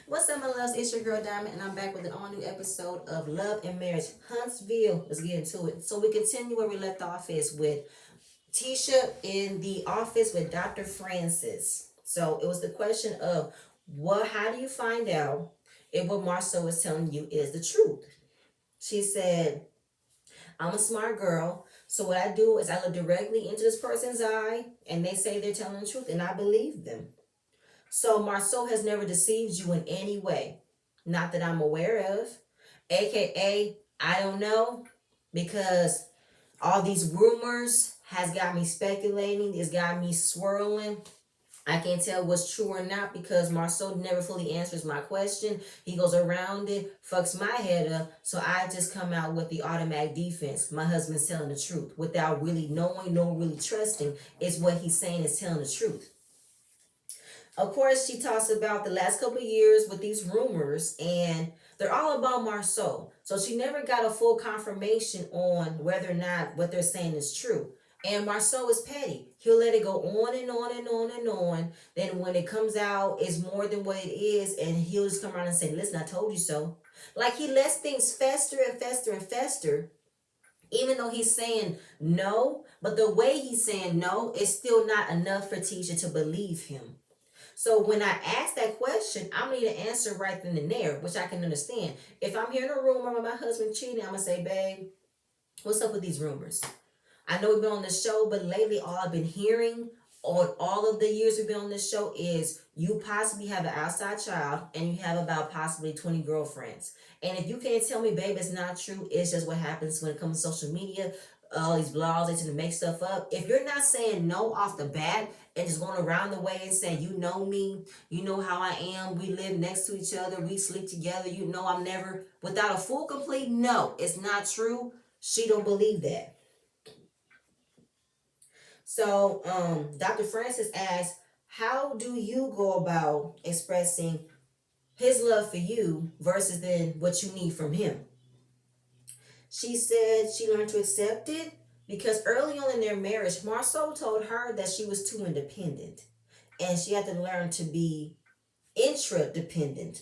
What's up, my loves? It's your girl Diamond, and I'm back with an all new episode of Love and Marriage Huntsville. Let's get into it. So we continue where we left off is with Tisha in the office with Dr. Francis. So it was the question of how do you find out if what Marcel is telling you is the truth? She said, I'm a smart girl. So what I do is I look directly into this person's eye and they say they're telling the truth and I believe them. So Marceau has never deceived you in any way. Not that I'm aware of. AKA, I don't know. Because all these rumors has got me speculating. It's got me swirling. I can't tell what's true or not because Marceau never fully answers my question. He goes around it, fucks my head up. So I just come out with the automatic defense. My husband's telling the truth without really knowing, no really trusting. Is what he's saying is telling the truth. Of course, she talks about the last couple of years with these rumors, and they're all about Marceau. So she never got a full confirmation on whether or not what they're saying is true. And Marceau is petty. He'll let it go on and on and on and on. Then when it comes out, it's more than what it is, and he'll just come around and say, "Listen, I told you so." Like he lets things fester and fester and fester, even though he's saying no. But the way he's saying no is still not enough for Tisha to believe him. So when I ask that question, I'm gonna need an answer right then and there, which I can understand. If I'm here in a room where my husband cheating, I'm gonna say, "Babe, what's up with these rumors? I know we've been on the show, but lately all I've been hearing on all of the years we've been on this show is you possibly have an outside child and you have about possibly 20 girlfriends. And if you can't tell me, babe, it's not true, it's just what happens when it comes to social media, all these blogs, they tend to make stuff up. If you're not saying no off the bat and just going around the way and saying, you know me, you know how I am, we live next to each other, we sleep together, you know I'm never," without a full complete no, it's not true, she don't believe that. So Dr. Francis asked, how do you go about expressing his love for you versus then what you need from him? She said she learned to accept it because early on in their marriage, Marceau told her that she was too independent and she had to learn to be intra-dependent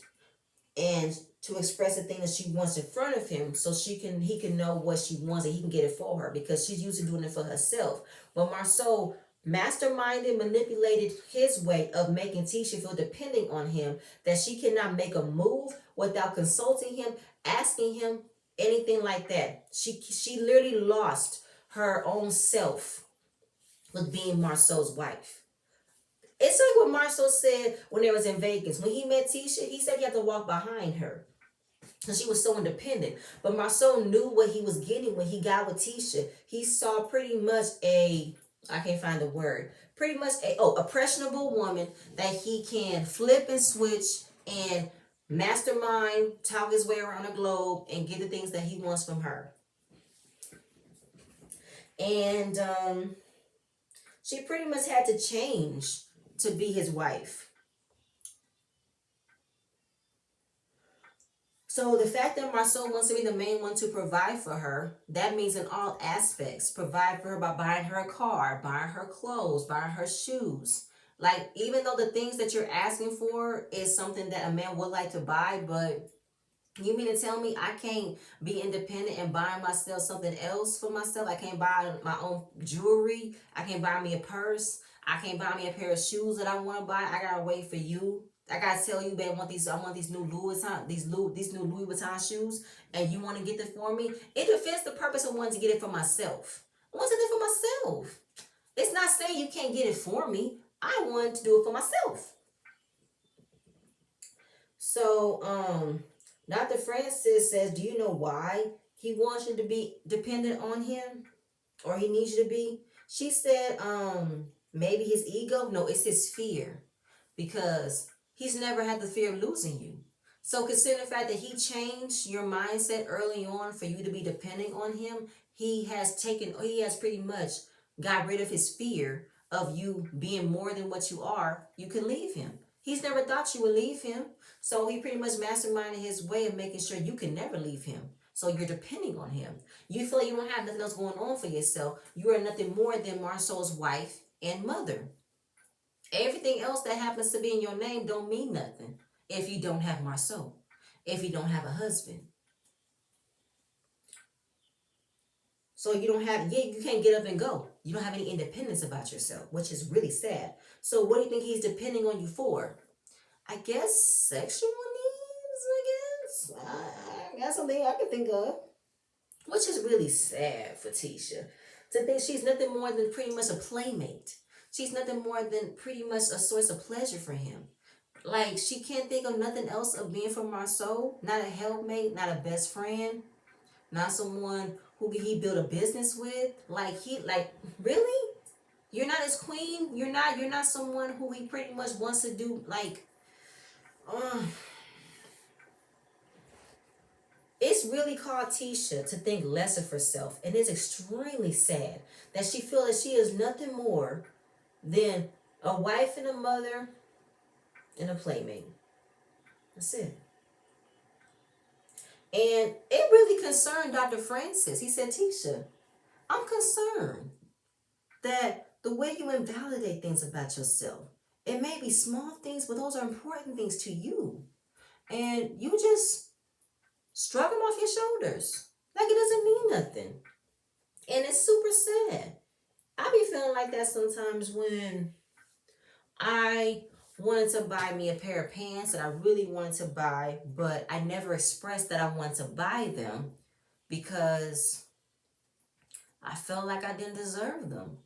and to express the thing that she wants in front of him so he can know what she wants and he can get it for her because she's used to doing it for herself. But Marceau masterminded, manipulated his way of making Tisha feel dependent on him, that she cannot make a move without consulting him, asking him, anything like that. She literally lost her own self with being Marceau's wife. It's like what Marceau said when they was in Vegas. When he met Tisha, he said he had to walk behind her because she was so independent. But Marceau knew what he was getting when he got with Tisha. He saw pretty much I can't find the word, pretty much a impressionable woman that he can flip and switch and mastermind, talk his way around the globe and get the things that he wants from her. And she pretty much had to change to be his wife. So the fact that Marceau wants to be the main one to provide for her, that means in all aspects, provide for her by buying her a car, buying her clothes, buying her shoes. Like, even though the things that you're asking for is something that a man would like to buy, but you mean to tell me I can't be independent and buy myself something else for myself? I can't buy my own jewelry. I can't buy me a purse. I can't buy me a pair of shoes that I want to buy. I gotta wait for you. I gotta tell you, babe, I want these new Louis Vuitton, these new Louis Vuitton shoes, and you want to get them for me. It defeats the purpose of wanting to get it for myself. I want to get it for myself. It's not saying you can't get it for me. I want to do it for myself. So, Dr. Francis says, do you know why he wants you to be dependent on him? Or he needs you to be? She said, maybe his ego? No, it's his fear. Because he's never had the fear of losing you. So consider the fact that he changed your mindset early on for you to be dependent on him. He has pretty much got rid of his fear of you being more than what you are. You can leave him. He's never thought you would leave him. So he pretty much masterminded his way of making sure you can never leave him. So you're depending on him. You feel like you don't have nothing else going on for yourself. You are nothing more than Marceau's wife and mother. Everything else that happens to be in your name don't mean nothing. if you don't have Marceau, if you don't have a husband. So you don't have, yeah, you can't get up and go. You don't have any independence about yourself, which is really sad. So what do you think he's depending on you for? I guess sexual needs, I guess. I got something I can think of. Which is really sad for Tisha. To think she's nothing more than pretty much a playmate. She's nothing more than pretty much a source of pleasure for him. Like, she can't think of nothing else of being from Marceau. Not a helpmate, not a best friend, not someone who he build a business with. Really? You're not his queen? You're not someone who he pretty much wants to do, like, uh, it's really called Tisha to think less of herself, and it's extremely sad that she feels that she is nothing more than a wife and a mother and a playmate. That's it. And it really concerned Dr. Francis. He said, Tisha, I'm concerned that the way you invalidate things about yourself, it may be small things, but those are important things to you. And you just shrug them off your shoulders. Like it doesn't mean nothing. And it's super sad. I be feeling like that sometimes when I wanted to buy me a pair of pants that I really wanted to buy, but I never expressed that I wanted to buy them because I felt like I didn't deserve them.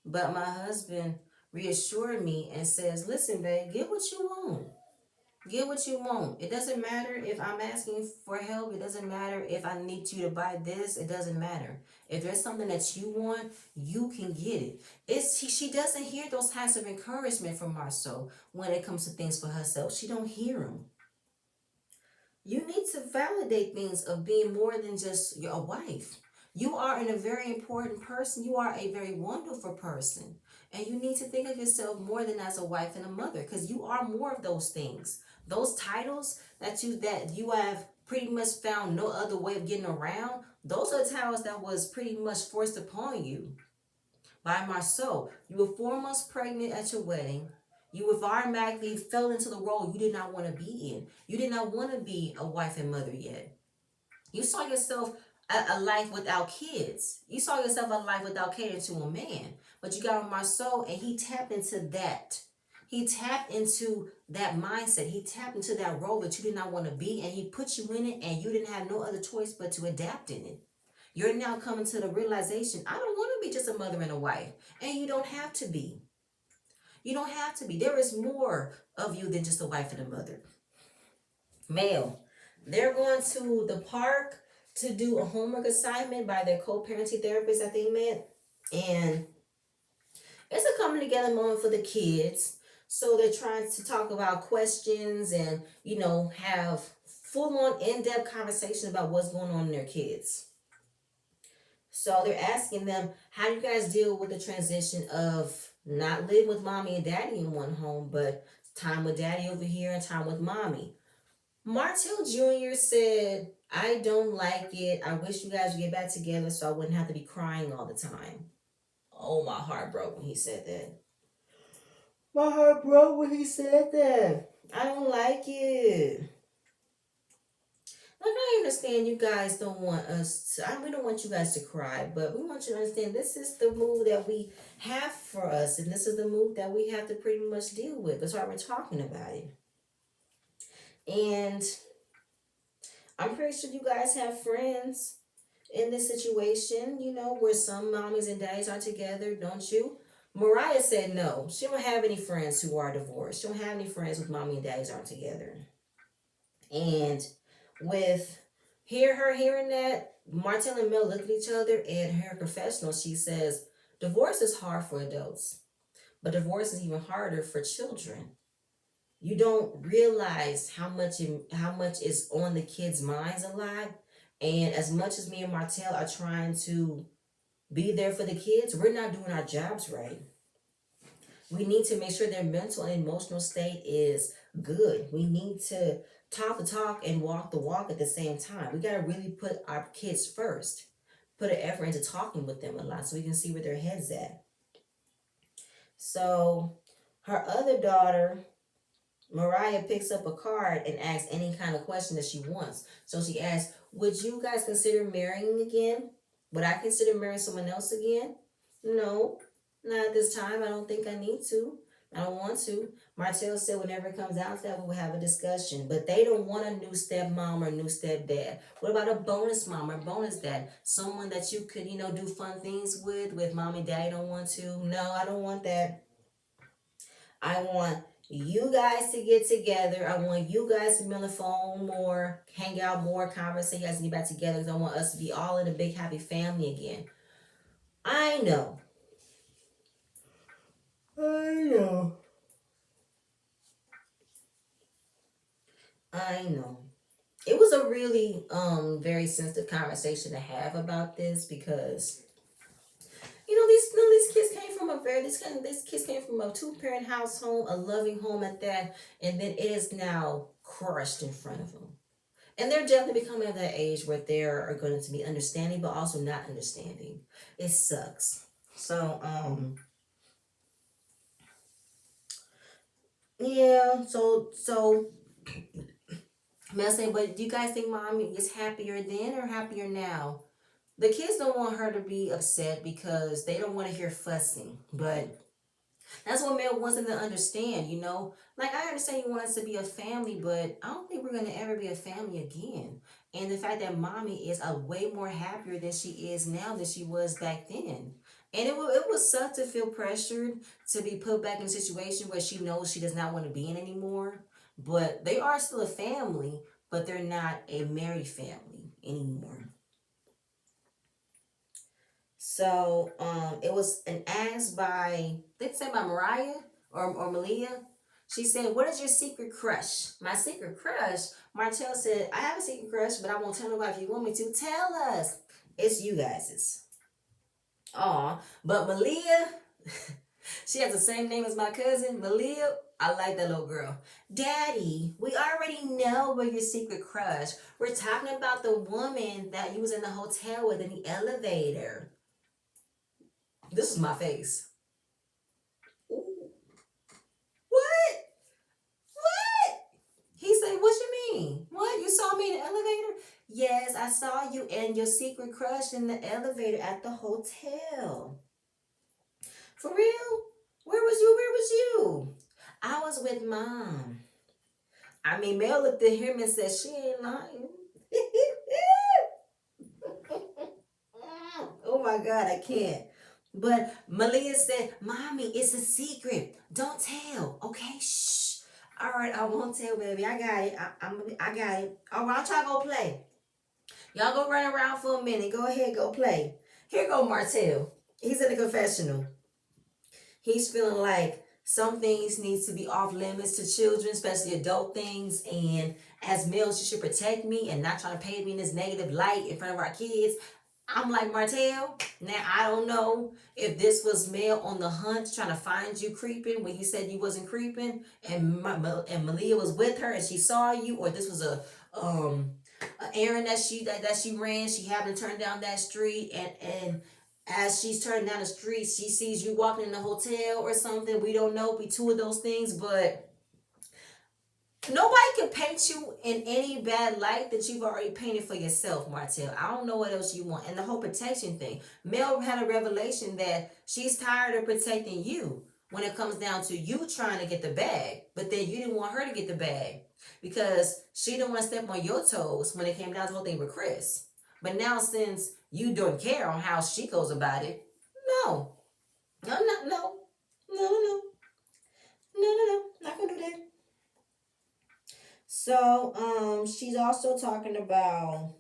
But my husband reassured me and says, listen, babe, get what you want. Get what you want. It doesn't matter if I'm asking for help. It doesn't matter if I need you to buy this. It doesn't matter. If there's something that you want, you can get it. She doesn't hear those types of encouragement from Marceau when it comes to things for herself. She don't hear them. You need to validate things of being more than just a wife. You are a very important person. You are a very wonderful person. And you need to think of yourself more than as a wife and a mother, because you are more of those things. Those titles that you have pretty much found no other way of getting around, those are titles that was pretty much forced upon you by Marceau. You were 4 months pregnant at your wedding. You automatically fell into the role you did not want to be in. You did not want to be a wife and mother yet. You saw yourself a life without kids. You saw yourself a life without catering to a man. But you got on Marceau and he tapped into that. He tapped into that mindset. He tapped into that role that you did not want to be, and he put you in it, and you didn't have no other choice but to adapt in it. You're now coming to the realization, I don't want to be just a mother and a wife. And you don't have to be. You don't have to be. There is more of you than just a wife and a mother. Male, they're going to the park to do a homework assignment by their co-parenting therapist that they met. And it's a coming together moment for the kids. So they're trying to talk about questions and, have full-on in-depth conversation about what's going on in their kids. So they're asking them, how do you guys deal with the transition of not living with mommy and daddy in one home, but time with daddy over here and time with mommy? Martell Jr. said, I don't like it. I wish you guys would get back together so I wouldn't have to be crying all the time. Oh, my heart broke when he said that. My heart broke when he said that. I don't like it. Like, I understand you guys don't want us to, we don't want you guys to cry, but we want you to understand this is the move that we have for us, and this is the move that we have to pretty much deal with. That's why we're talking about it. And I'm pretty sure you guys have friends in this situation, where some mommies and daddies are together, don't you? Mariah said no. She don't have any friends who are divorced. She don't have any friends with mommy and daddies aren't together. And with her hearing that, Martell and Mel look at each other, and her confessional, she says, divorce is hard for adults, but divorce is even harder for children. You don't realize how much is on the kids' minds a lot. And as much as me and Martell are trying to be there for the kids, we're not doing our jobs right. We need to make sure their mental and emotional state is good. We need to talk the talk and walk the walk at the same time. We got to really put our kids first, put an effort into talking with them a lot so we can see where their head's at. So her other daughter, Mariah picks up a card and asks any kind of question that she wants. So she asks, would you guys consider marrying again? Would I consider marrying someone else again? No, not at this time. I don't think I need to. I don't want to. Martell said whenever it comes down to that, we'll have a discussion. But they don't want a new stepmom or new stepdad. What about a bonus mom or bonus dad? Someone that you could, do fun things with mom and daddy don't want to. No, I don't want that. I want you guys to get together. I want you guys to be on the phone more, hang out more, conversate. You guys get back together because I want us to be all in a big happy family again. I know. I know. It was a really very sensitive conversation to have about this because these kids came from these kids came from a two-parent household, a loving home at that, and then it is now crushed in front of them. And they're definitely becoming of that age where they are going to be understanding, but also not understanding. It sucks. So, yeah. So, Mel saying, but do you guys think mommy is happier then or happier now? The kids don't want her to be upset because they don't want to hear fussing, but that's what Mel wants them to understand, Like, I understand you want us to be a family, but I don't think we're going to ever be a family again. And the fact that mommy is a way more happier than she is now than she was back then. And it was suck to feel pressured to be put back in a situation where she knows she does not want to be in anymore. But they are still a family, but they're not a married family anymore. So it was an ask by, they said by Mariah or Malia. She said, what is your secret crush? My secret crush? Martell said, I have a secret crush, but I won't tell nobody. If you want me to, tell us. It's you guys's. Aw, but Malia, she has the same name as my cousin. Malia, I like that little girl. Daddy, we already know we're your secret crush. We're talking about the woman that you was in the hotel with in the elevator. This is my face. Ooh. What? What? He said, what you mean? What? You saw me in the elevator? Yes, I saw you and your secret crush in the elevator at the hotel. For real? Where was you? Where was you? I was with mom. I mean, Mel looked at him and said, she ain't lying. Oh my God, I can't. But Malia said, Mommy, it's a secret. Don't tell. Okay, shh. All right, I won't tell, baby. I got it. I got it. All right, I'll try to go play. Y'all go run around for a minute. Go ahead, go play. Here go Martell. He's in the confessional. He's feeling like some things need to be off limits to children, especially adult things. And as males, you should protect me and not try to paint me in this negative light in front of our kids. I'm like, Martell, now I don't know if this was Mel on the hunt trying to find you creeping when you said you wasn't creeping and Malia was with her and she saw you, or this was a errand that she ran. She happened to turn down that street and as she's turning down the street, she sees you walking in the hotel or something. We don't know. Be two of those things, but nobody can paint you in any bad light that you've already painted for yourself, Martell. I don't know what else you want. And the whole protection thing. Mel had a revelation that she's tired of protecting you when it comes down to you trying to get the bag. But then you didn't want her to get the bag because she didn't want to step on your toes when it came down to the whole thing with Chris. But now since you don't care on how she goes about it, no. No, no, no. No, no, no. No, no, no. Not gonna do that. So, she's also talking about,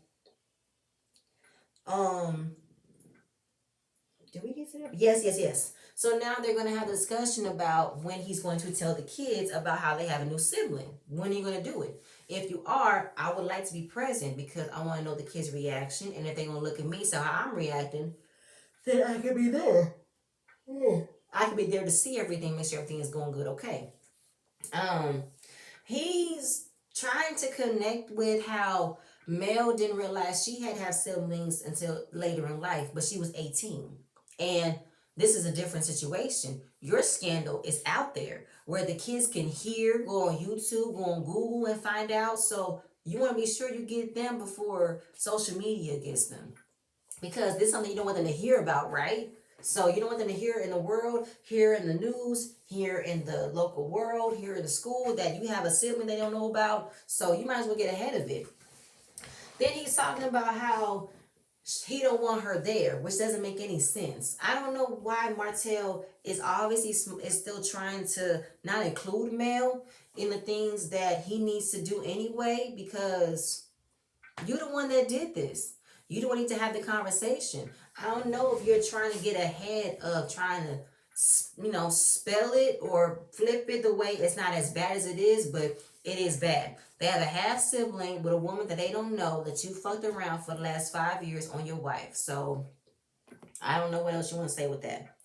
did we get to that? Yes. So now they're going to have a discussion about when he's going to tell the kids about how they have a new sibling. When are you going to do it? If you are, I would like to be present because I want to know the kids' reaction. And if they're going to look at me, so how I'm reacting, then I can be there. I can be there to see everything, make sure everything is going good, okay. He's trying to connect with how Mel didn't realize she had to have siblings until later in life, but she was 18. And This is a different situation. Your scandal is out there where the kids can hear, go on YouTube, go on Google and find out. So you want to be sure you get them before social media gets them. Because this is something you don't want them to hear about, right? So you don't want them to hear in the world, hear in the news, hear in the local world, hear in the school that you have a sibling they don't know about. So you might as well get ahead of it. Then he's talking about how he don't want her there, which doesn't make any sense. I don't know why Martell is obviously is still trying to not include Mel in the things that he needs to do anyway, because you're the one that did this. You don't need to have the conversation. I don't know if you're trying to get ahead of trying to, spell it or flip it the way it's not as bad as it is, but it is bad. They have a half sibling with a woman that they don't know that you fucked around for the last 5 years on your wife. So I don't know what else you want to say with that.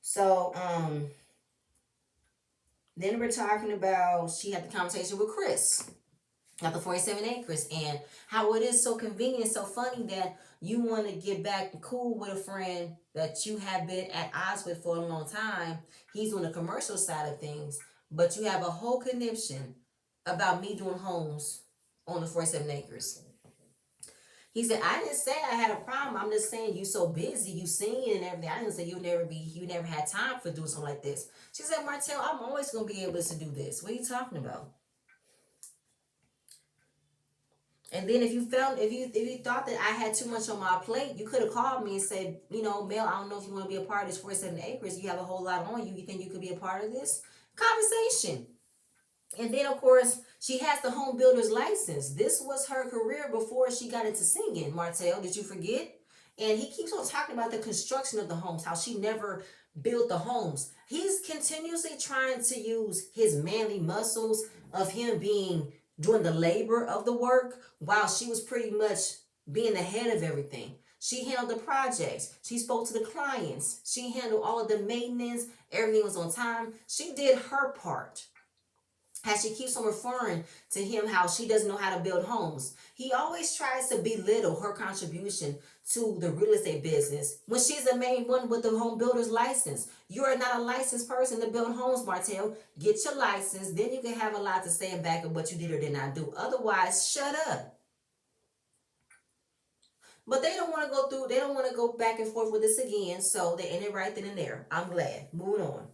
So then we're talking about she had the conversation with Chris about the 47 acres and how it is so convenient, so funny that you want to get back cool with a friend that you have been at odds with for a long time. He's on the commercial side of things, but you have a whole conniption about me doing homes on the 47 acres. He said, I didn't say I had a problem. I'm just saying you so busy, you singing and everything. I didn't say you never had time for doing something like this. She said, Martell, I'm always gonna be able to do this. What are you talking about? And then if you thought that I had too much on my plate, you could have called me and said, Mel, I don't know if you want to be a part of this 47 acres. You have a whole lot on you. You think you could be a part of this conversation? And then, of course, she has the home builder's license. This was her career before she got into singing, Martell. Did you forget? And he keeps on talking about the construction of the homes, how she never built the homes. He's continuously trying to use his manly muscles of him doing the labor of the work while she was pretty much being the head of everything. She handled the projects. She spoke to the clients. She handled all of the maintenance. Everything was on time. She did her part. As she keeps on referring to him how she doesn't know how to build homes. He always tries to belittle her contribution to the real estate business when she's the main one with the home builder's license. You are not a licensed person to build homes, Martell. Get your license, then you can have a lot to say back of what you did or did not do. Otherwise, shut up. But they don't want to go back and forth with this again, so they end it right then and there. I'm glad. Moving on.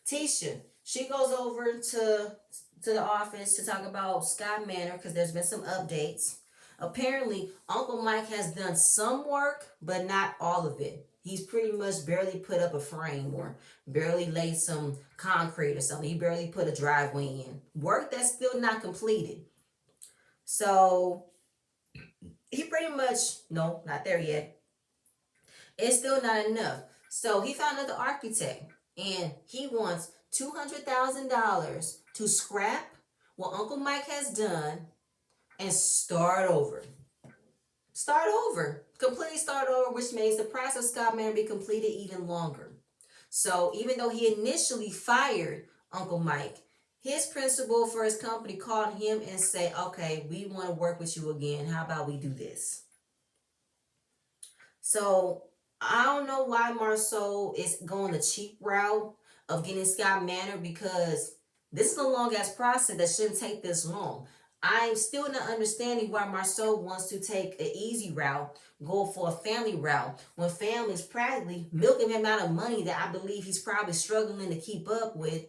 Tisha, she goes over to the office to talk about Scott Manor because there's been some updates. Apparently, Uncle Mike has done some work, but not all of it. He's pretty much barely put up a frame or barely laid some concrete or something. He barely put a driveway in. Work that's still not completed. So, he pretty much, no, not there yet. It's still not enough. So, he found another architect and he wants $200,000 to scrap what Uncle Mike has done and start over. Start over. Completely start over, which makes the process of Scott Manor be completed even longer. So even though he initially fired Uncle Mike, his principal for his company called him and said, okay, we want to work with you again. How about we do this? So I don't know why Marceau is going the cheap route of getting Scott Manor, because this is a long ass process that shouldn't take this long. I'm still not understanding why Marceau wants to take an easy route, go for a family route, when family is practically milking him out of money that I believe he's probably struggling to keep up with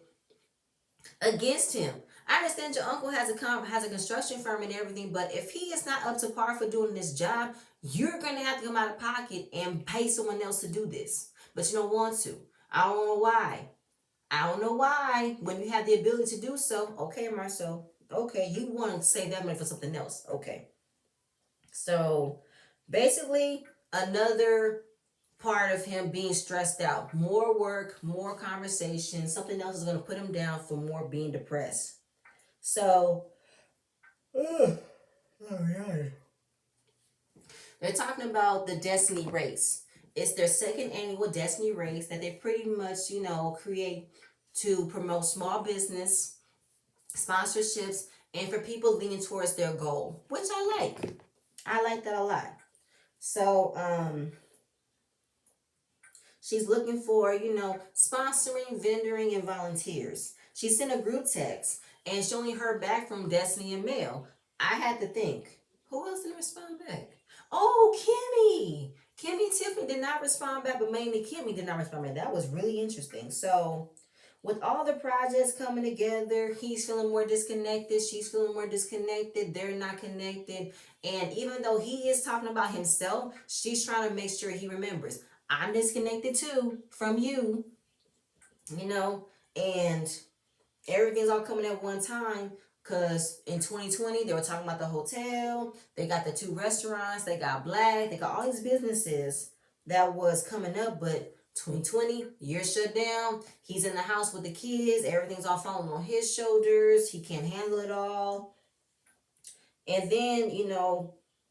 against him. I understand your uncle has a construction firm and everything, but if he is not up to par for doing this job, you're going to have to come out of pocket and pay someone else to do this. But you don't want to. I don't know why. I don't know why. When you have the ability to do so, okay, Marceau. Okay, you want to save that money for something else. Okay. So, basically, another part of him being stressed out. More work, more conversation. Something else is going to put him down for more being depressed. So, they're talking about the Destiny Race. It's their second annual Destiny Race that they pretty much, create to promote small business, sponsorships, and for people leaning towards their goal, which I like. I like that a lot. So, She's looking for, sponsoring, vendoring, and volunteers. She sent a group text and she only heard back from Destiny and Mel. I had to think, who else didn't respond back? Oh, Kimmy. Kimmy Tiffany did not respond back, but mainly Kimmy did not respond back. That was really interesting. So, with all the projects coming together, he's feeling more disconnected. She's feeling more disconnected. They're not connected. And even though he is talking about himself, she's trying to make sure he remembers, I'm disconnected too from you, and everything's all coming at one time. Because in 2020, they were talking about the hotel. They got the 2 restaurants. They got Black. They got all these businesses that was coming up. But 2020, year shut down. He's in the house with the kids. Everything's all falling on his shoulders. He can't handle it all. And then,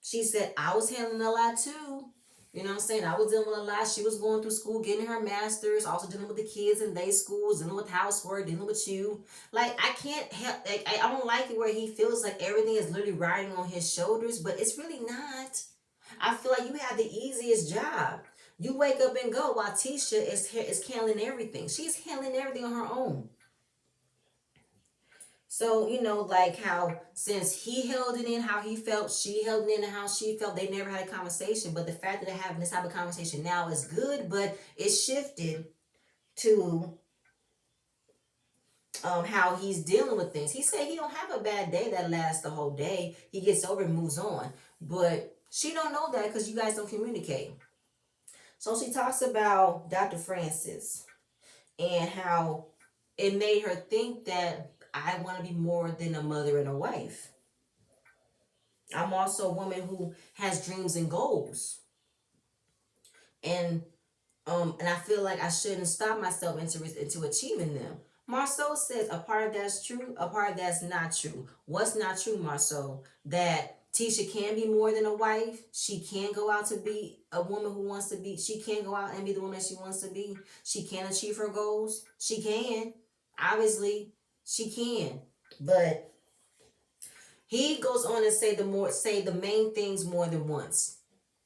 she said, I was handling a lot too. You know what I'm saying? I was dealing with a lot. She was going through school, getting her master's, also dealing with the kids in their schools, dealing with housework, dealing with you. Like, I can't help, like, I don't like it where he feels like everything is literally riding on his shoulders, but it's really not. I feel like you have the easiest job. You wake up and go while Tisha is handling everything. She's handling everything on her own. So, like how since he held it in how he felt, she held it in how she felt, they never had a conversation. But the fact that they're having this type of conversation now is good, but it's shifted to how he's dealing with things. He said he don't have a bad day that lasts the whole day. He gets over and moves on. But she don't know that because you guys don't communicate. So she talks about Dr. Francis and how it made her think that I want to be more than a mother and a wife. I'm also a woman who has dreams and goals. And I feel like I shouldn't stop myself into achieving them. Marceau says a part of that's true, a part of that's not true. What's not true, Marceau? That Tisha can be more than a wife. She can go out to be a woman who wants to be. She can go out and be the woman she wants to be. She can achieve her goals. She can. Obviously, she can. But he goes on and say the main things more than once.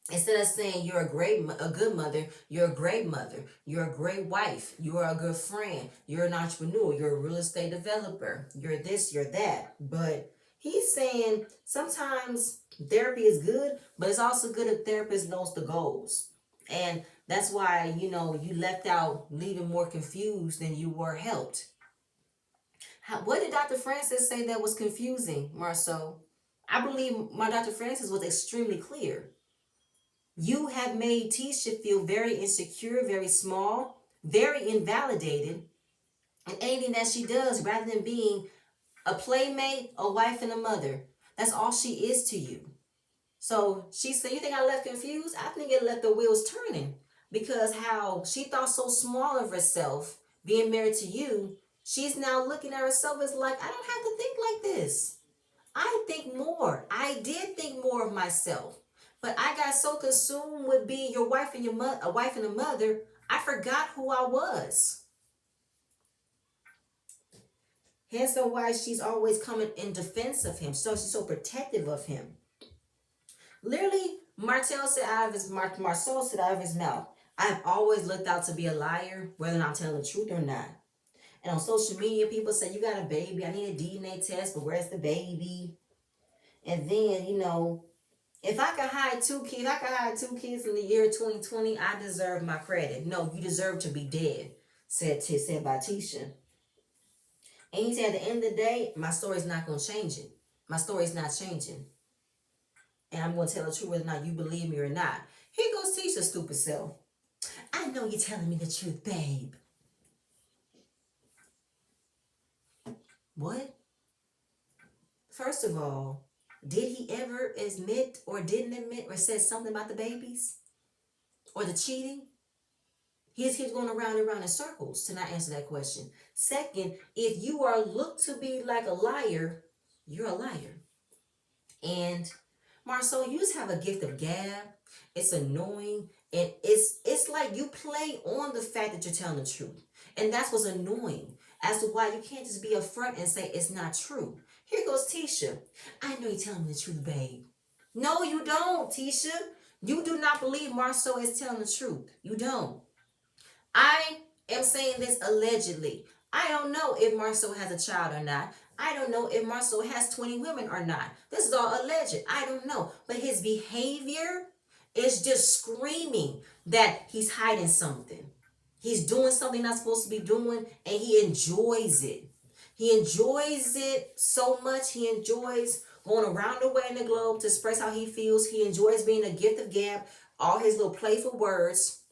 Instead of saying you're a good mother, you're a great mother, you're a great wife, you're a good friend, you're an entrepreneur, you're a real estate developer, you're this, you're that. But he's saying sometimes therapy is good, but it's also good if therapist knows the goals. And that's why, you left out leaving more confused than you were helped. What did Dr. Francis say that was confusing, Marceau? I believe my Dr. Francis was extremely clear. You have made Tisha feel very insecure, very small, very invalidated in anything that she does rather than being a playmate, a wife, and a mother. That's all she is to you. So she said, you think I left confused? I think it left the wheels turning because how she thought so small of herself being married to you, she's now looking at herself as like, I don't have to think like this. I think more. I did think more of myself. But I got so consumed with being your wife and a wife and a mother, I forgot who I was. Hence the why she's always coming in defense of him. So she's so protective of him. Literally, Marceau said out of his mouth, I have always looked out to be a liar, whether I'm telling the truth or not. And on social media, people say, you got a baby, I need a DNA test, but where's the baby? And then, if I could hide 2 kids in the year 2020, I deserve my credit. No, you deserve to be dead, said by Tisha. And he said, at the end of the day, my story's not going to change it. My story's not changing. And I'm going to tell the truth whether or not you believe me or not. Here goes Tisha's stupid self. I know you're telling me the truth, babe. What? First of all, did he ever admit or didn't admit or said something about the babies? Or the cheating? He's going around and around in circles to not answer that question. Second, if you are looked to be like a liar, you're a liar. And Marceau, you just have a gift of gab. It's annoying. And it's like you play on the fact that you're telling the truth. And that's what's annoying as to why you can't just be upfront and say it's not true. Here goes Tisha. I know you're telling me the truth, babe. No, you don't, Tisha. You do not believe Marceau is telling the truth. You don't. I am saying this allegedly. I don't know if Marcel has a child or not. I don't know if Marcel has 20 women or not. This is all alleged. I don't know. But his behavior is just screaming that he's hiding something. He's doing something not supposed to be doing, and he enjoys it. He enjoys it so much. He enjoys going around the way in the globe to express how he feels. He enjoys being a gift of gab, all his little playful words.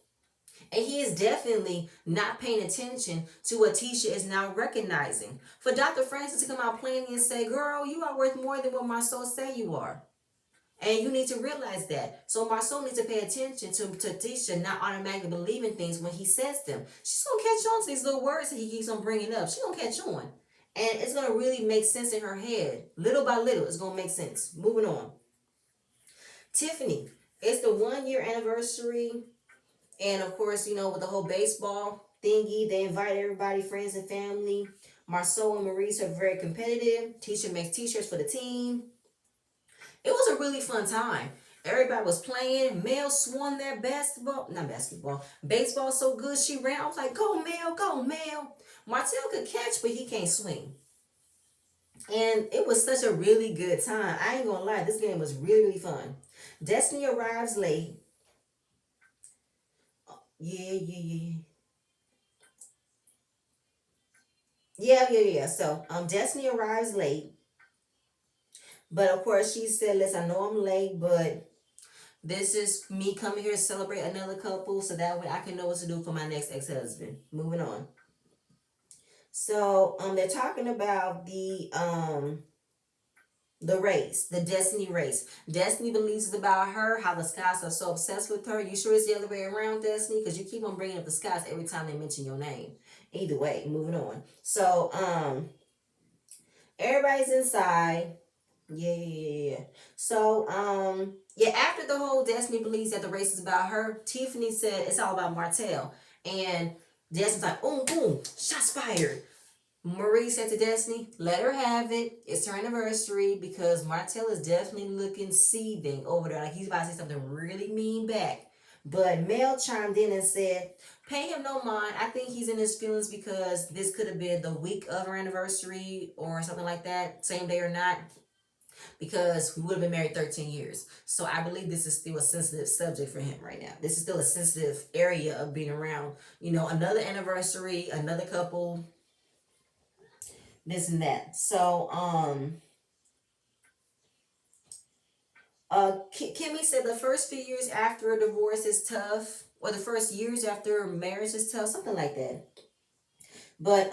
And he is definitely not paying attention to what Tisha is now recognizing. For Dr. Francis to come out plainly and say, girl, you are worth more than what Marceau say you are. And you need to realize that. So Marceau needs to pay attention to Tisha not automatically believing things when he says them. She's going to catch on to these little words that he keeps on bringing up. She's going to catch on. And it's going to really make sense in her head. Little by little, it's going to make sense. Moving on. Tiffany, it's the 1 year anniversary. And of course, you know, with the whole baseball thingy, they invite everybody, friends and family. Marceau and Maurice are very competitive. Tisha makes t-shirts for the team. It was a really fun time. Everybody was playing. Mel swung that baseball so good she ran. I was like, go Mel, go Mel. Martell could catch, but he can't swing. And it was such a really good time. I ain't gonna lie, this game was really, really fun. Destiny arrives late. Yeah. So Destiny arrives late. But of course she said, listen, I know I'm late, but this is me coming here to celebrate another couple so that way I can know what to do for my next ex-husband. Moving on. So they're talking about the race, the Destiny race. Destiny believes it's about her, how the Scots are so obsessed with her. You sure it's the other way around, Destiny? Because you keep on bringing up the Scots every time they mention your name. Either way, moving on. So everybody's inside. Yeah. So, after the whole Destiny believes that the race is about her, Tiffany said it's all about Martell. And Destiny's like, boom, boom, shots fired. Marie said to Destiny, let her have it. It's her anniversary because Martell is definitely looking seething over there. Like he's about to say something really mean back. But Mel chimed in and said, pay him no mind. I think he's in his feelings because this could have been the week of her anniversary or something like that, same day or not, because we would have been married 13 years. So I believe this is still a sensitive subject for him right now. This is still a sensitive area of being around, you know, another anniversary, another couple, this and that. So, Kimmy said the first few years after a divorce is tough, or the first years after marriage is tough, something like that. But,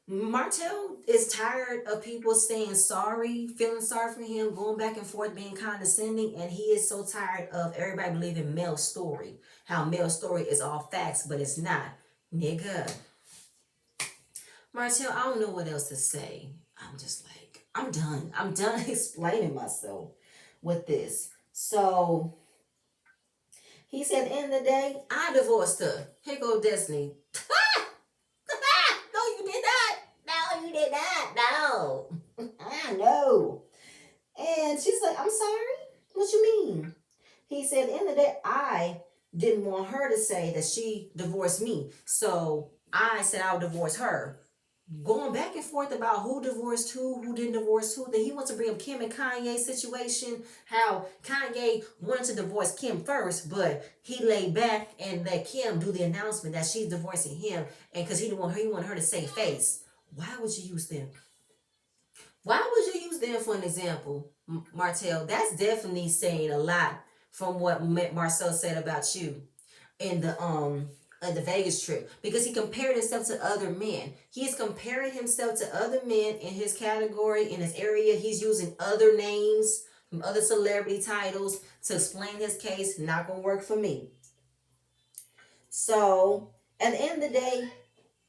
Martell is tired of people saying sorry, feeling sorry for him, going back and forth, being condescending, and he is so tired of everybody believing Mel's story. How Mel's story is all facts, but it's not. Nigga. Martell, I don't know what else to say. I'm just like, I'm done. I'm done explaining myself with this. So, he said, at the end of the day, I divorced her. Here go Destiny. No, you did not. No, you did not. No. I know. And she's like, I'm sorry? What you mean? He said, at the end of the day, I didn't want her to say that she divorced me. So I said I would divorce her. Going back and forth about who divorced who didn't divorce who. Then he wants to bring up Kim and Kanye's situation. How Kanye wanted to divorce Kim first, but he laid back and let Kim do the announcement that she's divorcing him, and because he wanted her to save face. Why would you use them? Why would you use them for an example, Martell? That's definitely saying a lot from what Marcel said about you in the Vegas trip, because he compared himself to other men. He is comparing himself to other men in his category, in his area. He's using other names from other celebrity titles to explain his case. Not gonna work for me. So at the end of the day,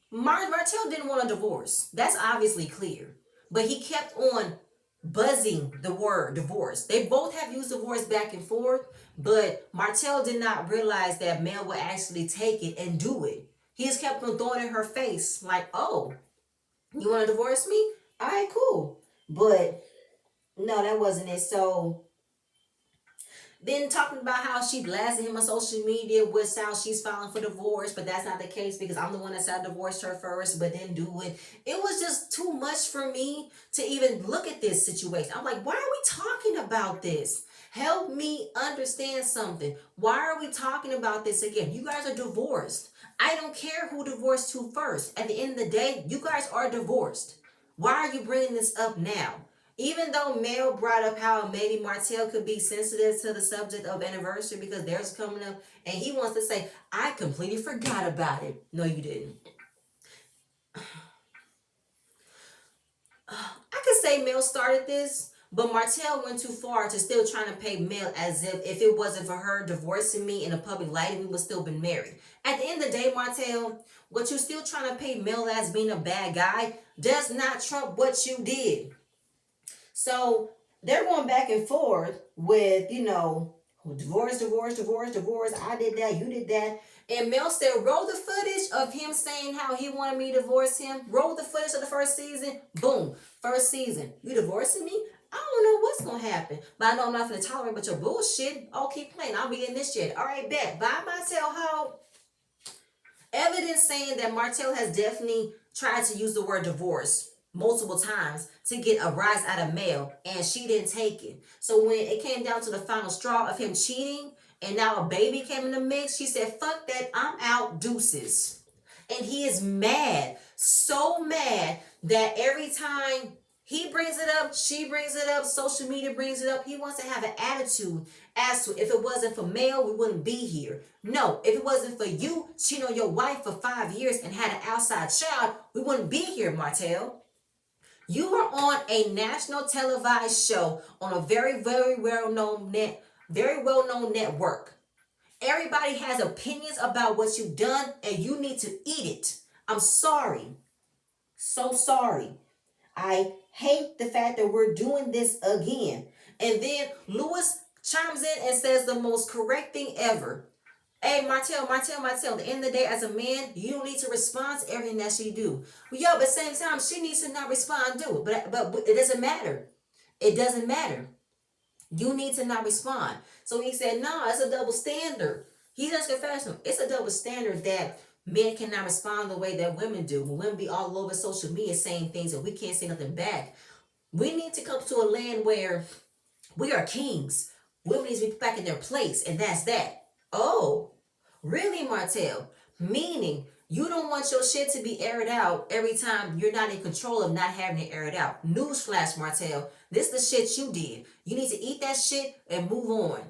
Martell didn't want a divorce. That's obviously clear. But he kept on buzzing the word divorce. They both have used divorce back and forth, but Martell did not realize that Mel would actually take it and do it. He just kept on throwing it in her face like, oh, you want to divorce me? All right, cool. But no, that wasn't it. So Then talking about how she blasted him on social media with how she's filing for divorce, but that's not the case because I'm the one that said I divorced her first, but didn't do it. It was just too much for me to even look at this situation. I'm like, why are we talking about this? Help me understand something. Why are we talking about this again? You guys are divorced. I don't care who divorced who first. At the end of the day, you guys are divorced. Why are you bringing this up now? Even though Mel brought up how maybe Martell could be sensitive to the subject of anniversary because theirs is coming up, and he wants to say, I completely forgot about it. No, you didn't. I could say Mel started this, but Martell went too far to still trying to pay Mel as if it wasn't for her divorcing me in a public light, we would still been married. At the end of the day, Martell, what you still trying to pay Mel as being a bad guy does not trump what you did. So they're going back and forth with, divorce, divorce, divorce, divorce. I did that, you did that. And Mel said, roll the footage of him saying how he wanted me to divorce him. Roll the footage of the first season. Boom. First season. You divorcing me? I don't know what's going to happen. But I know I'm not going to tolerate but your bullshit. Oh, keep playing. I'll be in this shit. All right, bet. Bye, Martell Ho. Evidence saying that Martell has definitely tried to use the word divorce multiple times to get a rise out of Mel, and she didn't take it. So when it came down to the final straw of him cheating, and now a baby came in the mix, she said, fuck that, I'm out, deuces. And he is mad, so mad that every time he brings it up, she brings it up, social media brings it up, he wants to have an attitude as to if it wasn't for Mel, we wouldn't be here. No, if it wasn't for you cheating on your wife for 5 years and had an outside child, we wouldn't be here, Martell. You are on a national televised show on a very, very well-known network. Everybody has opinions about what you've done, and you need to eat it. I'm sorry. So sorry. I hate the fact that we're doing this again. And then Lewis chimes in and says the most correct thing ever. Hey, Martell, at the end of the day, as a man, you don't need to respond to everything that she do. Well, yeah, but at the same time, she needs to not respond to it. But it doesn't matter. It doesn't matter. You need to not respond. So he said, no, it's a double standard. He's just confessing. It's a double standard that men cannot respond the way that women do. When women be all over social media saying things and we can't say nothing back. We need to come to a land where we are kings. Women need to be back in their place, and that's that. Oh, really, Martell? Meaning you don't want your shit to be aired out every time you're not in control of not having it aired out. Newsflash, Martell. This is the shit you did. You need to eat that shit and move on.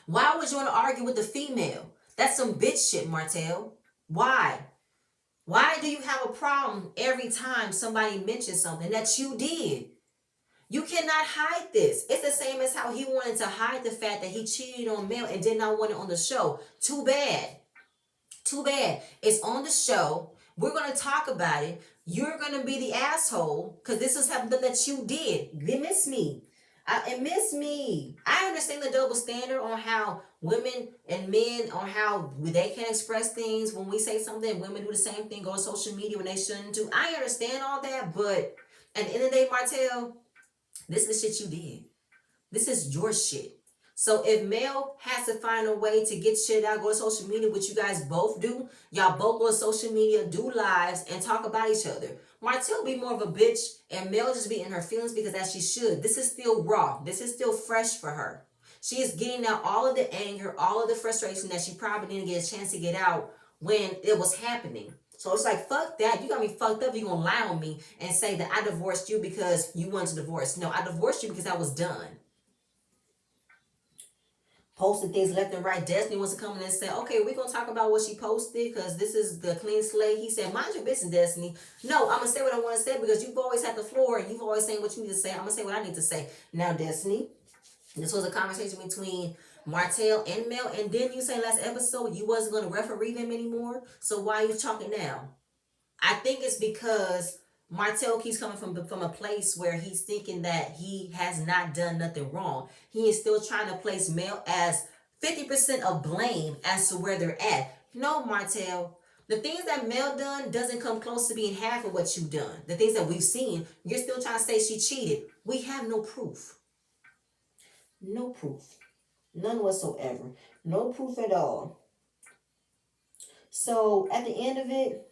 Why would you want to argue with the female? That's some bitch shit, Martell. Why? Why do you have a problem every time somebody mentions something that you did? You cannot hide this. It's the same as how he wanted to hide the fact that he cheated on Mel and did not want it on the show. Too bad. Too bad. It's on the show. We're going to talk about it. You're going to be the asshole because this is something that you did. They miss me. Miss me. I understand the double standard on how women and men, on how they can express things. When we say something, women do the same thing, go on social media when they shouldn't do. I understand all that, but at the end of the day, Martell, this is the shit you did. This is your shit. So if Mel has to find a way to get shit out, go to social media, which you guys both do, y'all both go to social media, do lives, and talk about each other. Martell be more of a bitch, and Mel just be in her feelings because as she should. This is still raw. This is still fresh for her. She is getting out all of the anger, all of the frustration that she probably didn't get a chance to get out when it was happening. So it's like, fuck that. You got me fucked up. You're going to lie on me and say that I divorced you because you wanted to divorce. No, I divorced you because I was done. Posting things left and right. Destiny wants to come in and say, okay, we're going to talk about what she posted because this is the clean slate. He said, mind your business, Destiny. No, I'm going to say what I want to say because you've always had the floor and you've always saying what you need to say. I'm going to say what I need to say. Now, Destiny, this was a conversation between Martell and Mel, and didn't you say last episode you wasn't going to referee them anymore? So why are you talking now? I think it's because Martell keeps coming from a place where he's thinking that he has not done nothing wrong. He is still trying to place Mel as 50% of blame as to where they're at. No, Martell. The things that Mel done doesn't come close to being half of what you've done. The things that we've seen, you're still trying to say she cheated. We have no proof. No proof. None whatsoever. No proof at all. So at the end of it,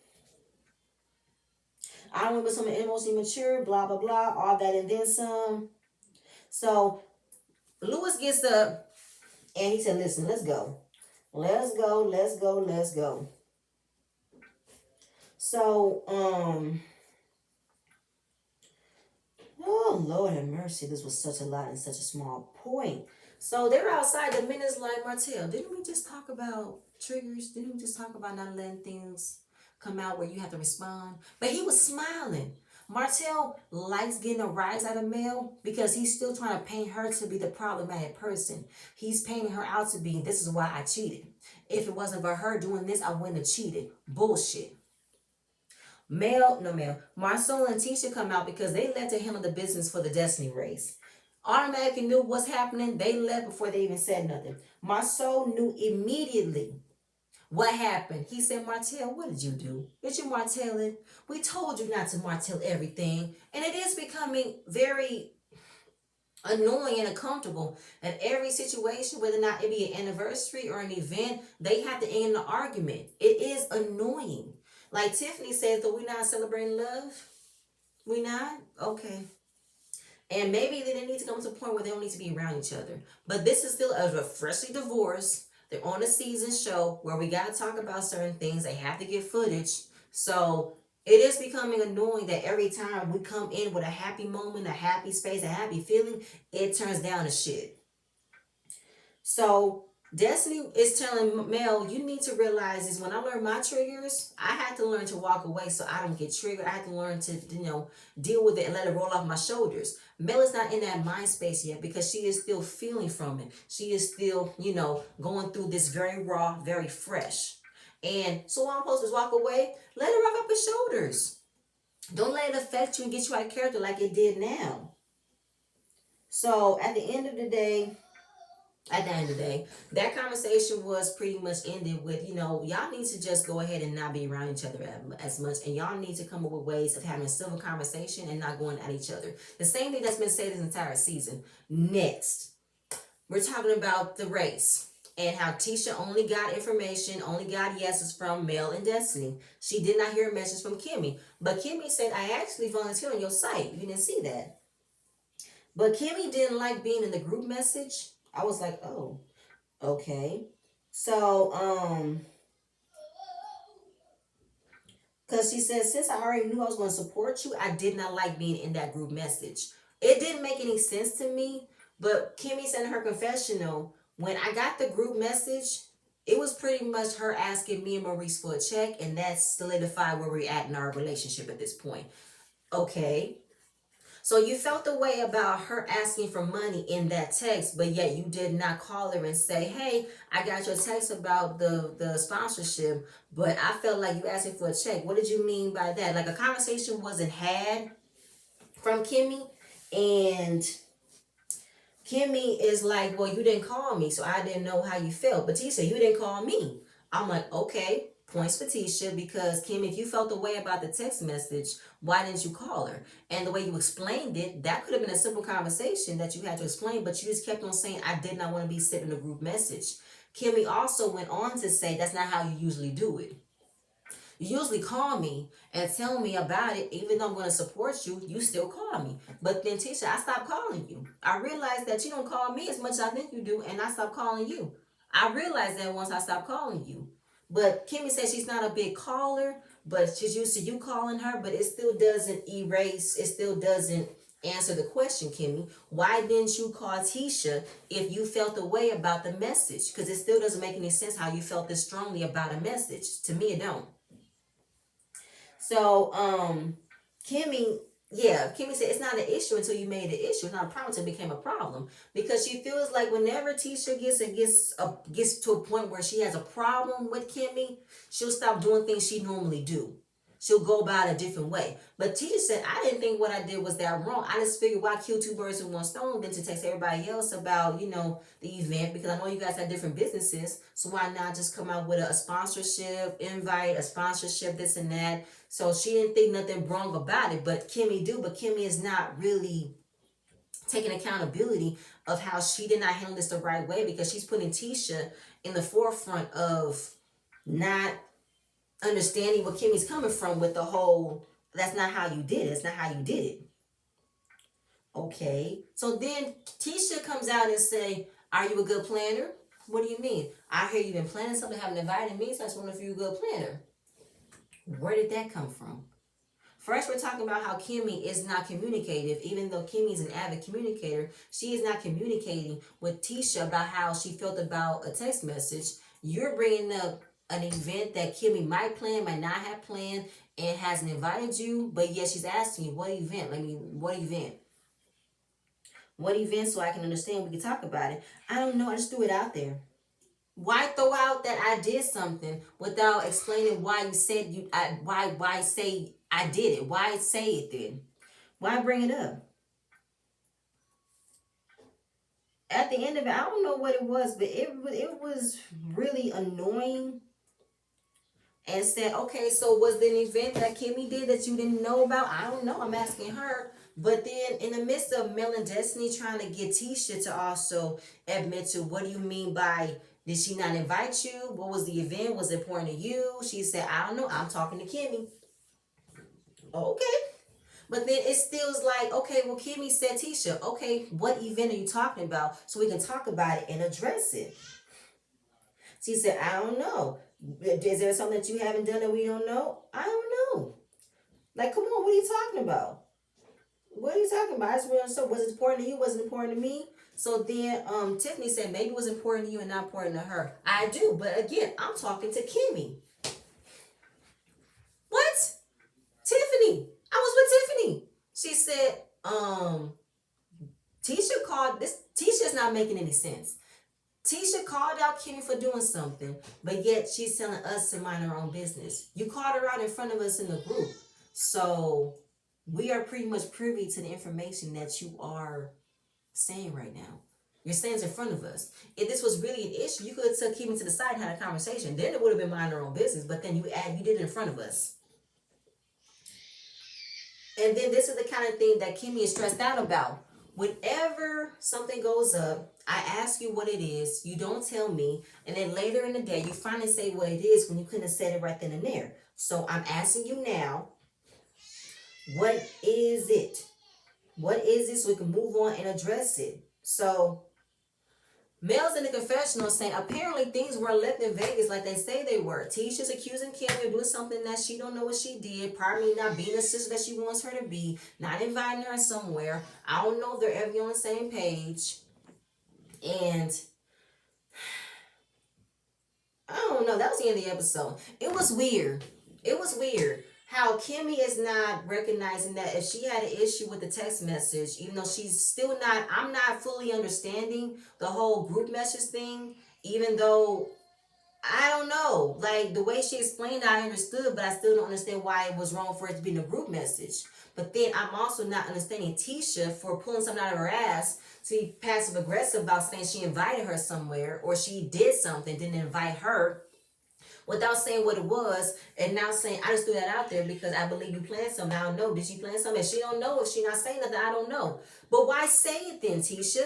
I went with some emotionally mature, blah, blah, blah, all that and then some. So Lewis gets up and he said, listen, let's go. Let's go, let's go, let's go. So, oh Lord have mercy, this was such a lot in such a small point. So they're outside. The minute's like, Martell, didn't we just talk about triggers? Didn't we just talk about not letting things come out where you have to respond? But he was smiling. Martell likes getting a rise out of Mel because he's still trying to paint her to be the problematic person. He's painting her out to be, this is why I cheated. If it wasn't for her doing this, I wouldn't have cheated. Bullshit. Marcel and Tisha come out because they left to handle the business for the Destiny race. Automatically knew what's happening. They left before they even said nothing. Marcel knew immediately what happened. He said, Martell, what did you do? Did you Martell it? We told you not to Martell everything. And it is becoming very annoying and uncomfortable at every situation, whether or not it be an anniversary or an event, they have to end the argument. It is annoying. Like Tiffany says, that we're not celebrating love. We not? Okay. And maybe they need to come to a point where they don't need to be around each other. But this is still a freshly divorced. They're on a season show where we got to talk about certain things. They have to get footage. So it is becoming annoying that every time we come in with a happy moment, a happy space, a happy feeling, it turns down to shit. So Destiny is telling Mel, you need to realize is when I learned my triggers, I had to learn to walk away so I don't get triggered. I had to learn to, deal with it and let it roll off my shoulders. Mel is not in that mind space yet because she is still feeling from it. She is still, going through this very raw, very fresh. And so what I'm supposed to do is walk away, let it rock up his shoulders. Don't let it affect you and get you out of character like it did now. So at the end of the day, that conversation was pretty much ended with, y'all need to just go ahead and not be around each other as much. And y'all need to come up with ways of having a civil conversation and not going at each other. The same thing that's been said this entire season. Next, we're talking about the race and how Tisha only got information, only got yeses from Mel and Destiny. She did not hear a message from Kimmy. But Kimmy said, I actually volunteered on your site. You didn't see that. But Kimmy didn't like being in the group message. I was like, oh, okay. So, because she said, since I already knew I was going to support you, I did not like being in that group message. It didn't make any sense to me, but Kimmy said in her confessional, when I got the group message, it was pretty much her asking me and Maurice for a check, and that solidified where we're at in our relationship at this point. Okay. So you felt the way about her asking for money in that text, but yet you did not call her and say, hey, I got your text about the sponsorship, but I felt like you asking for a check. What did you mean by that? Like a conversation wasn't had from Kimmy, and Kimmy is like, well, you didn't call me, so I didn't know how you felt. But Tisha, you didn't call me. I'm like, okay, points for Tisha, because Kim, if you felt the way about the text message, why didn't you call her? And the way you explained it, that could have been a simple conversation that you had to explain, but you just kept on saying, I did not want to be sent in a group message. Kimmy also went on to say, that's not how you usually do it. You usually call me and tell me about it. Even though I'm going to support you, you still call me. But then, Tisha, I stopped calling you. I realized that you don't call me as much as I think you do, and I stopped calling you. I realized that once I stopped calling you. But Kimmy says she's not a big caller, but she's used to you calling her, but it still doesn't erase, it still doesn't answer the question, Kimmy. Why didn't you call Tisha if you felt the way about the message? Because it still doesn't make any sense how you felt this strongly about a message. To me, it don't. So, Kimmy said it's not an issue until you made the issue. It's not a problem until it became a problem. Because she feels like whenever Tisha gets to a point where she has a problem with Kimmy, she'll stop doing things she normally do. She'll go about it a different way. But Tisha said, I didn't think what I did was that wrong. I just figured why kill two birds with one stone than to text everybody else about, the event, because I know you guys have different businesses. So why not just come out with a sponsorship invite, a sponsorship, this and that. So she didn't think nothing wrong about it, but Kimmy do. But Kimmy is not really taking accountability of how she did not handle this the right way, because she's putting Tisha in the forefront of not understanding where Kimmy's coming from with the whole, that's not how you did it. It's not how you did it. Okay. So then Tisha comes out and say, are you a good planner? What do you mean? I hear you've been planning something, haven't invited me, so I just wonder if you're a good planner. Where did that come from? First, we're talking about how Kimmy is not communicative. Even though Kimmy is an avid communicator, she is not communicating with Tisha about how she felt about a text message. You're bringing up an event that Kimmy might plan, might not have planned, and hasn't invited you, but yet she's asking you, what event? What event? What event, so I can understand, we can talk about it. I don't know, I just threw it out there. Why throw out that I did something without explaining why you said why say I did it? Why say it then? Why bring it up? At the end of it, I don't know what it was, but it was really annoying. And said, okay, so was there an event that Kimmy did that you didn't know about? I don't know, I'm asking her. But then in the midst of Mel and Destiny trying to get Tisha to also admit to, what do you mean by, did she not invite you? What was the event? Was it important to you? She said, I don't know, I'm talking to Kimmy. Okay. But then it still is like, okay, well, Kimmy said Tisha, okay, what event are you talking about? So we can talk about it and address it. She said, I don't know. Is there something that you haven't done that we don't know? I don't know. Like, come on, what are you talking about? What are you talking about? I just want to know, was it important to you? Was it important to me? So then Tiffany said, maybe it was important to you and not important to her. I do, but again, I'm talking to Kimmy. What? Tiffany. I was with Tiffany. She said, Tisha called this. Tisha's not making any sense. Tisha called out Kimmy for doing something, but yet she's telling us to mind our own business. You called her out in front of us in the group. So we are pretty much privy to the information that you are saying right now. You're saying it's in front of us. If this was really an issue, you could have took Kimmy to the side and had a conversation. Then it would have been mind our own business, but then you did it in front of us. And then this is the kind of thing that Kimmy is stressed out about. Whenever something goes up, I ask you what it is, you don't tell me, and then later in the day, you finally say what it is when you couldn't have said it right then and there. So I'm asking you now, what is it? What is it, so we can move on and address it? So Mel's in the confessional saying apparently things were left in Vegas like they say they were. Tisha's accusing Kimmy of doing something that she don't know what she did, probably not being the sister that she wants her to be, not inviting her somewhere. I don't know if they're ever on the same page. And I don't know, that was the end of the episode. It was weird. It was weird how Kimmy is not recognizing that if she had an issue with the text message, even though she's still not, I'm not fully understanding the whole group message thing, even though, I don't know, like the way she explained it, I understood, but I still don't understand why it was wrong for it to be in a group message. But then I'm also not understanding Tisha for pulling something out of her ass to be passive aggressive about saying she invited her somewhere or she did something, didn't invite her, without saying what it was, and now saying, I just threw that out there because I believe you planned something. I don't know. Did she plan something? If she don't know, if she not saying nothing, I don't know. But why say it then, Tisha?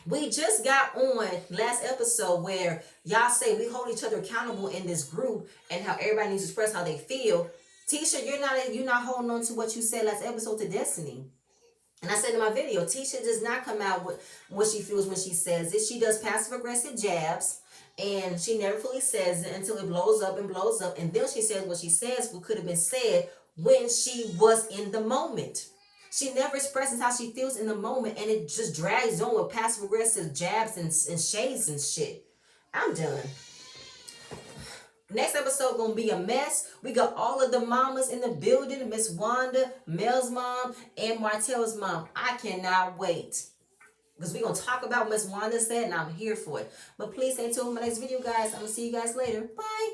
We just got on last episode where y'all say we hold each other accountable in this group and how everybody needs to express how they feel. Tisha, you're not holding on to what you said last episode to Destiny. And I said in my video, Tisha does not come out with what she feels when she says it. She does passive aggressive jabs. And she never fully says it until it blows up and blows up. And then she says what she says, what could have been said when she was in the moment. She never expresses how she feels in the moment. And it just drags on with passive aggressive jabs and shades and shit. I'm done. Next episode gonna be a mess. We got all of the mamas in the building. Miss Wanda, Mel's mom, and Martell's mom. I cannot wait. Because we're going to talk about what Miss Wanda said, and I'm here for it. But please stay tuned for my next video, guys. I'm going to see you guys later. Bye.